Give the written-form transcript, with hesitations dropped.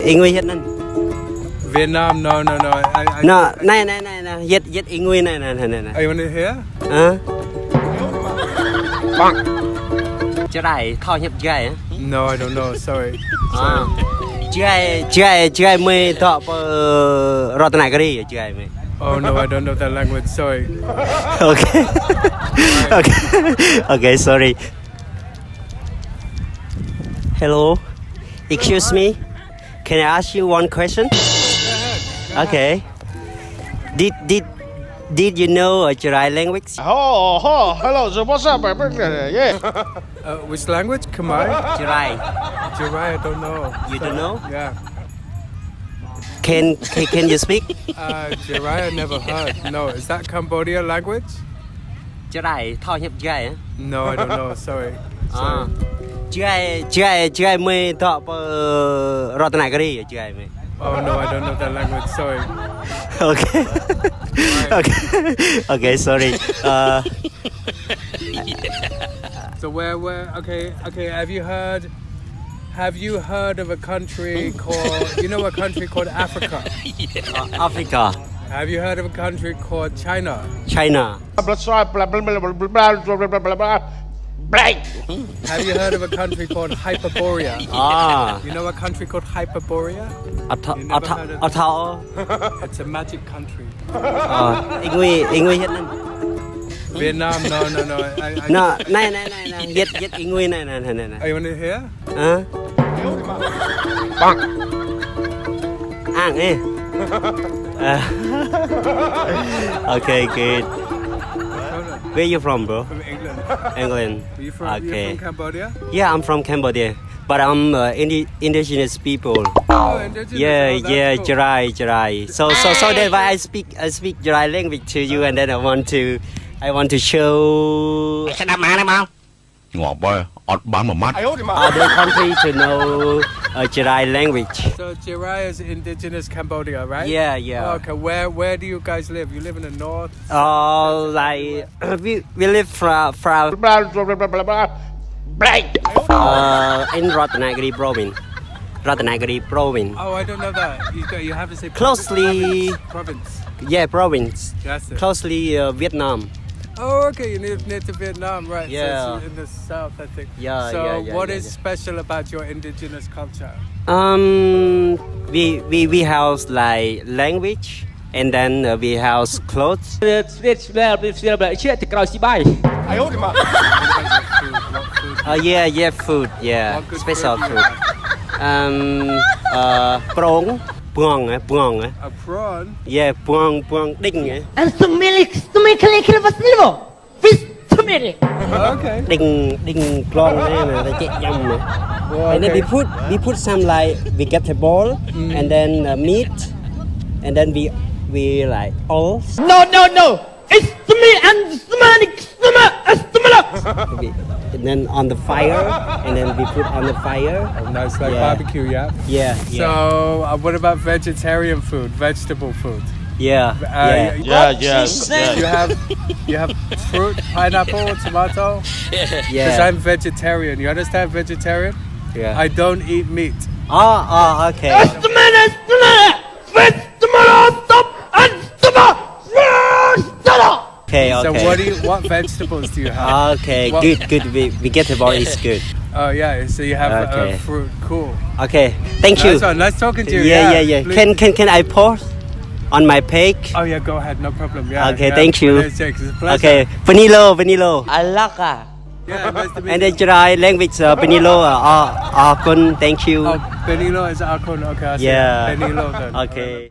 English hết nè. Vietnam, no. No, này, yết English này. Oh, you want to hear? Jarai, thao hiệp Jarai. No, I don't know. Sorry. Jarai mới thọ Rotanagari Jarai mới. Oh no, I don't know that language. Sorry. Okay, sorry. Hello, excuse me. Can I ask you one question? Okay. Did you know a Jarai language? Hello, so what's up? Yeah. Which language? Khmer? Jarai. Jarai, I don't know. You don't know? Yeah. Can you speak? Jarai, I never heard. No, is that Cambodia language? Jarai, thao hiệp Jarai. No, I don't know. Sorry. Jarai mới thọ Rotanagari Jarai mới. Oh no, I don't know that language. Sorry. Okay, sorry. So where? Okay. Have you heard of a country called? You know a country called Africa? Africa. Have you heard of a country called China? China. Have you heard of a country called Hyperborea? You know a country called Hyperborea? You never heard of it? It's a magic country. English hết nè. Vietnam, no. No, này, yết English này. Oh, you want to hear? Ê. Okay, good. Where you from, bro? From England. England. You from Cambodia? Yeah, I'm from Cambodia, but I'm indigenous people. Oh, indigenous. Yeah, Cool. Jarai. So that's why I speak Jarai language to you, and then I want to show Ngọt quá, ọt bán một mắt. other country to know Jarai language. So Jarai is indigenous Cambodia, right? Yeah. Oh, okay, where do you guys live? You live in the north? Like we live from in Ratanagiri province. Oh, I don't know that. You have to say Closely, province. yeah, province. That's it. Closely Vietnam. Oh, okay. You live near to Vietnam, right? Yeah. So it's in the south, I think. Yeah, So yeah, what yeah, is yeah. special about your indigenous culture? We have like language, and then we have clothes. What about your food? Yeah, food. Yeah, What good special food do food. you Prong, buông. A prawn? Yeah, buông đinh ấy. And fish turmeric. Okay. Đinh prong này mà ta chạy dầm mà. Well, And then okay. we put some like vegetable and then meat, and then we like all. No. It's turmeric and turmeric. And then on the fire, and then we put on the fire. Oh, nice, like Yeah. barbecue, yeah? Yeah. So, what about vegetarian food, vegetable food? Yeah. You have fruit, pineapple, tomato? Because I'm vegetarian. You understand vegetarian? Yeah. I don't eat meat. Okay. Okay. So what vegetables do you have? Okay, What- good. Vegetable is good. Oh yeah, so you have Okay. fruit. Cool. Okay, thank you. Nice one. Nice talking to you. Yeah. Please. Can I post on my page? Oh yeah, go ahead. No problem. Yeah. Okay, yeah. thank you. It's a pleasure. Okay, Vanilo. Alaka. Yeah, nice to meet And you. then Jarai language Vanilo. Kun, thank you. Oh, Benilo is Akon. Okay, I see. Yeah. Benilo then. Okay.